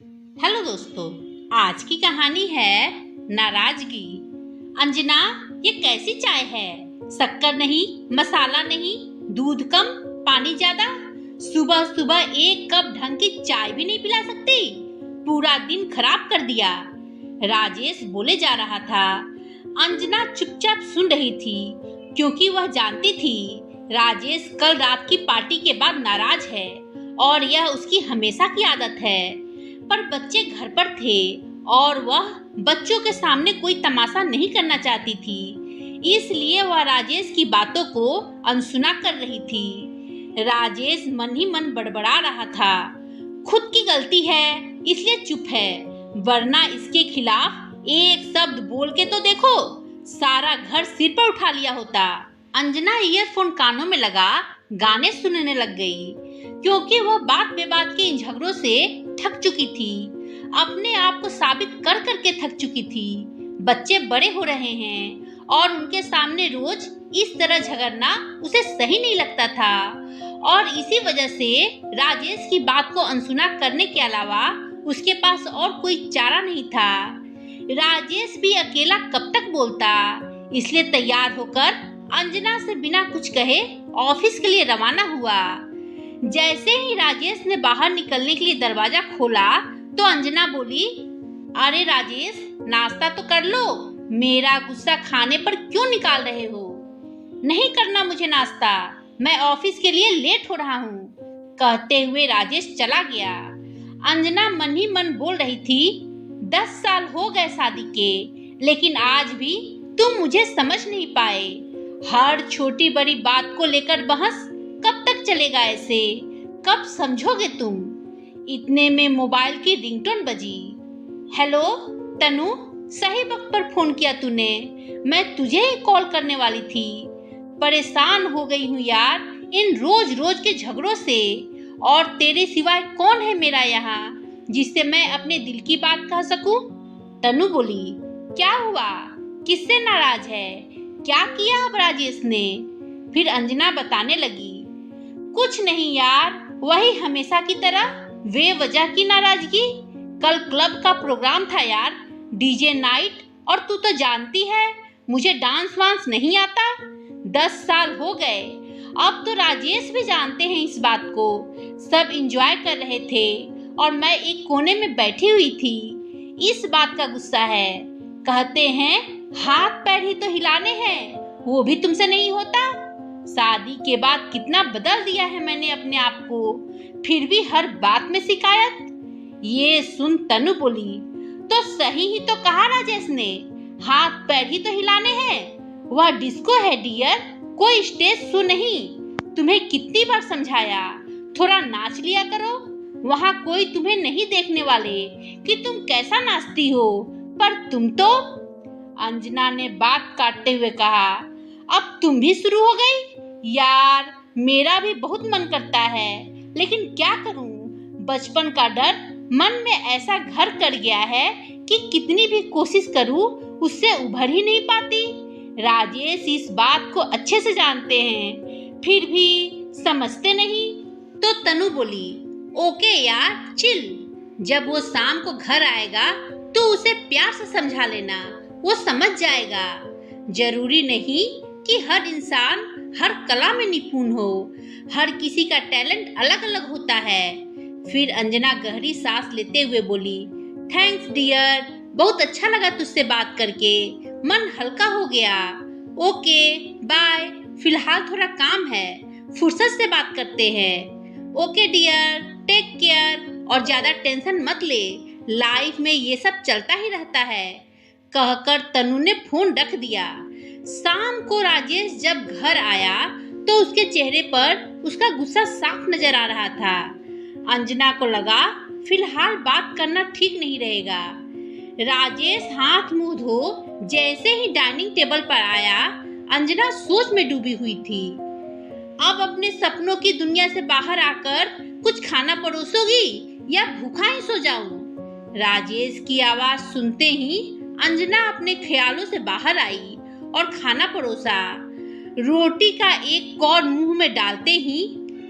Hello दोस्तों, आज की कहानी है नाराजगी। अंजना, ये कैसी चाय है? शक्कर नहीं, मसाला नहीं, दूध कम, पानी ज्यादा। सुबह सुबह एक कप ढंग की चाय भी नहीं पिला सकती। पूरा दिन खराब कर दिया। राजेश बोले जा रहा था। अंजना चुपचाप सुन रही थी, क्योंकि वह जानती थी राजेश कल रात की पार्टी के बाद नाराज है और यह उसकी हमेशा की आदत है। पर बच्चे घर पर थे और वह बच्चों के सामने कोई तमाशा नहीं करना चाहती थी, इसलिए वह राजेश की बातों को अनसुना कर रही थी। राजेश मन ही मन बड़बड़ा रहा था। खुद की गलती है इसलिए चुप है, वरना इसके खिलाफ एक शब्द बोल के तो देखो, सारा घर सिर पर उठा लिया होता। अंजना ईयरफोन कानों में लगा गाने सुनने लग गई, क्योंकि वह बात बेबात के इन झगड़ों से थक चुकी थी। अपने आप को साबित कर करके थक चुकी थी। बच्चे बड़े हो रहे हैं और उनके सामने रोज इस तरह झगड़ना उसे सही नहीं लगता था, और इसी वजह से राजेश की बात को अनसुना करने के अलावा उसके पास और कोई चारा नहीं था। राजेश भी अकेला कब तक बोलता, इसलिए तैयार होकर अंजना से बिना कुछ कहे ऑफिस के लिए रवाना हुआ। जैसे ही राजेश ने बाहर निकलने के लिए दरवाजा खोला तो अंजना बोली, अरे राजेश, नाश्ता तो कर लो, मेरा गुस्सा खाने पर क्यों निकाल रहे हो? नहीं करना मुझे नाश्ता, मैं ऑफिस के लिए लेट हो रहा हूँ, कहते हुए राजेश चला गया। अंजना मन ही मन बोल रही थी, 10 साल हो गए शादी के, लेकिन आज भी तुम मुझे समझ नहीं पाए। हर छोटी बड़ी बात को लेकर बहस कब तक चलेगा ऐसे? कब समझोगे तुम? इतने में मोबाइल की रिंगटोन बजी। हेलो तनु, सही वक्त पर फोन किया तूने, मैं तुझे ही कॉल करने वाली थी। परेशान हो गई हूँ यार इन रोज रोज के झगड़ों से, और तेरे सिवाय कौन है मेरा यहाँ जिससे मैं अपने दिल की बात कह सकूं? तनु बोली, क्या हुआ? किससे नाराज है? क्या किया अब राजेश ने? फिर अंजना बताने लगी, कुछ नहीं यार, वही हमेशा की तरह, बेवजह की नाराजगी। कल क्लब का प्रोग्राम था यार, डीजे नाइट, और तू तो जानती है मुझे डांस वांस नहीं आता। 10 साल हो गए, अब तो राजेश भी जानते हैं इस बात को। सब एंजॉय कर रहे थे और मैं एक कोने में बैठी हुई थी। इस बात का गुस्सा है। कहते हैं हाथ पैर ही तो हिलाने हैं, वो भी तुमसे नहीं होता। शादी के बाद कितना बदल दिया है मैंने अपने आप को, फिर भी हर बात में शिकायत। ये सुन तनु बोली, तो सही ही तो कहा राजेश ने, हाथ पैर ही तो हिलाने हैं। वह डिस्को है डियर, कोई स्टेज शो नहीं। तुम्हें कितनी बार समझाया, थोड़ा नाच लिया करो, वहाँ कोई तुम्हें नहीं देखने वाले कि तुम कैसा नाचती हो। पर तुम तो, अंजना ने बात काटते हुए कहा, अब तुम भी शुरू हो गई। यार मेरा भी बहुत मन करता है, लेकिन क्या करूं, बचपन का डर मन में ऐसा घर कर गया है कि कितनी भी कोशिश करूं उससे उभर ही नहीं पाती। राजेश इस बात को अच्छे से जानते हैं, फिर भी समझते नहीं। तो तनु बोली, ओके यार चिल, जब वो शाम को घर आएगा तो उसे प्यार से समझा लेना, वो समझ जाएगा। जरूरी नहीं कि हर इंसान हर कला में निपुण हो, हर किसी का टैलेंट अलग अलग होता है। फिर अंजना गहरी सांस लेते हुए बोली, थैंक्स डियर, बहुत अच्छा लगा तुझसे बात करके, मन हल्का हो गया। ओके बाय, फिलहाल थोड़ा काम है, फुर्सत से बात करते हैं। ओके डियर, टेक केयर, और ज्यादा टेंशन मत ले, लाइफ में ये सब चलता ही रहता है, कहकर तनु ने फोन रख दिया। शाम को राजेश जब घर आया तो उसके चेहरे पर उसका गुस्सा साफ नजर आ रहा था। अंजना को लगा फिलहाल बात करना ठीक नहीं रहेगा। राजेश हाथ मुंह धो जैसे ही डाइनिंग टेबल पर आया, अंजना सोच में डूबी हुई थी। अब अपने सपनों की दुनिया से बाहर आकर कुछ खाना परोसोगी या भूखा ही सो जाऊं? राजेश की आवाज सुनते ही अंजना अपने ख्यालों से बाहर आई और खाना परोसा। रोटी का एक कौर मुंह में डालते ही,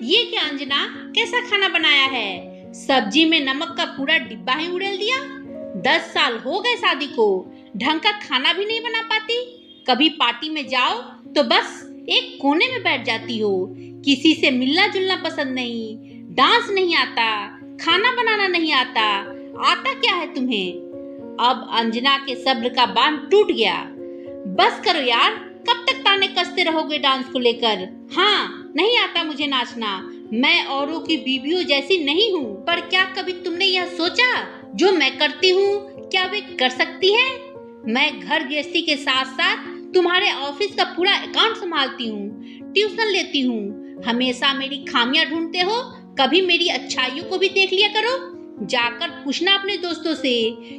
ये क्या अंजना, कैसा खाना बनाया है? सब्जी में नमक का पूरा डिब्बा ही उड़ेल दिया। 10 साल हो गए शादी को, ढंग का खाना भी नहीं बना पाती। कभी पार्टी में जाओ तो बस एक कोने में बैठ जाती हो। किसी से मिलना जुलना पसंद नहीं, डांस नहीं आता, खाना बनाना नहीं आता। आता क्या है तुम्हें? अब अंजना के सब्र का बांध टूट गया। बस करो यार, कब तक ताने कसते रहोगे डांस को लेकर? हाँ, नहीं आता मुझे नाचना। मैं औरों की बीवियों जैसी नहीं हूँ। पर क्या कभी तुमने यह सोचा, जो मैं करती हूँ क्या वे कर सकती है? मैं घर गृहस्थी के साथ साथ तुम्हारे ऑफिस का पूरा अकाउंट संभालती हूँ, ट्यूशन लेती हूँ। हमेशा मेरी खामियां ढूंढते हो, कभी मेरी अच्छाइयों को भी देख लिया करो। जाकर पूछना अपने दोस्तों से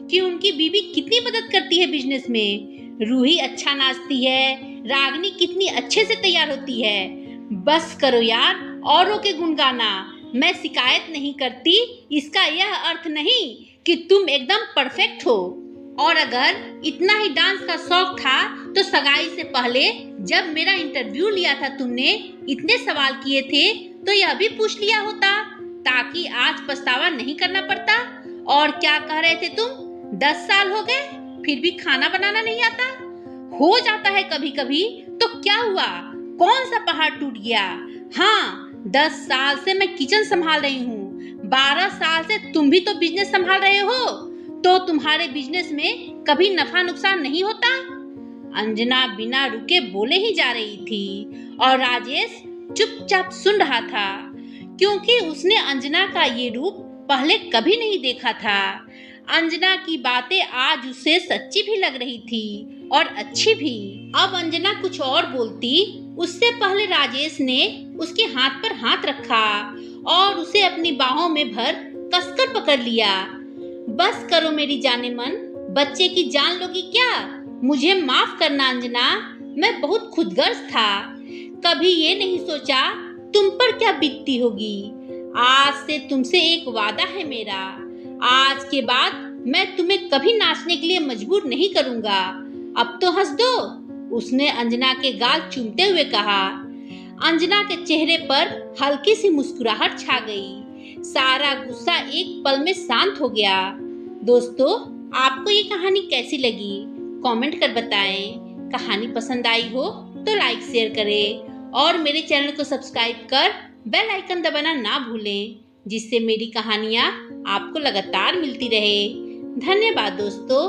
कि उनकी बीवी कितनी मदद करती है बिजनेस में। रूही अच्छा नाचती है, रागनी कितनी अच्छे से तैयार होती है। बस करो यार औरों के गुण गाना। मैं शिकायत नहीं करती, इसका यह अर्थ नहीं कि तुम एकदम परफेक्ट हो। और अगर इतना ही डांस का शौक था तो सगाई से पहले जब मेरा इंटरव्यू लिया था तुमने इतने सवाल किए थे तो यह भी पूछ लिया होता, ताकि आज पछतावा नहीं करना पड़ता। और क्या कह रहे थे तुम? 10 साल हो गए फिर भी खाना बनाना नहीं आता? हो जाता है कभी कभी, तो क्या हुआ? कौन सा पहाड़ टूट गया? हाँ, 10 साल से मैं किचन संभाल रही हूँ। 12 साल से तुम भी तो बिजनेस संभाल रहे हो, तो तुम्हारे बिजनेस में कभी नफा नुकसान नहीं होता? अंजना बिना रुके बोले ही जा रही थी और राजेश चुपचाप सुन रहा था, क्योंकि उसने अंजना का ये रूप पहले कभी नहीं देखा था। अंजना की बातें आज उसे सच्ची भी लग रही थी और अच्छी भी। अब अंजना कुछ और बोलती उससे पहले राजेश ने उसके हाथ पर हाथ रखा और उसे अपनी बाहों में भर कसकर पकड़ लिया। बस करो मेरी जाने मन, बच्चे की जान लोगी क्या? मुझे माफ करना अंजना, मैं बहुत खुदगर्ज था। कभी ये नहीं सोचा तुम पर क्या बीतती होगी। आज से तुमसे एक वादा है मेरा, आज के बाद मैं तुम्हें कभी नाचने के लिए मजबूर नहीं करूंगा। अब तो हंस दो, उसने अंजना के गाल चूमते हुए कहा। अंजना के चेहरे पर हल्की सी मुस्कुराहट छा गई। सारा गुस्सा एक पल में शांत हो गया। दोस्तों, आपको ये कहानी कैसी लगी? कमेंट कर बताएं। कहानी पसंद आई हो तो लाइक शेयर करें और मेरे चैनल को सब्सक्राइब कर बेल आइकन दबाना ना भूलें, जिससे मेरी कहानियाँ आपको लगातार मिलती रहे। धन्यवाद दोस्तों।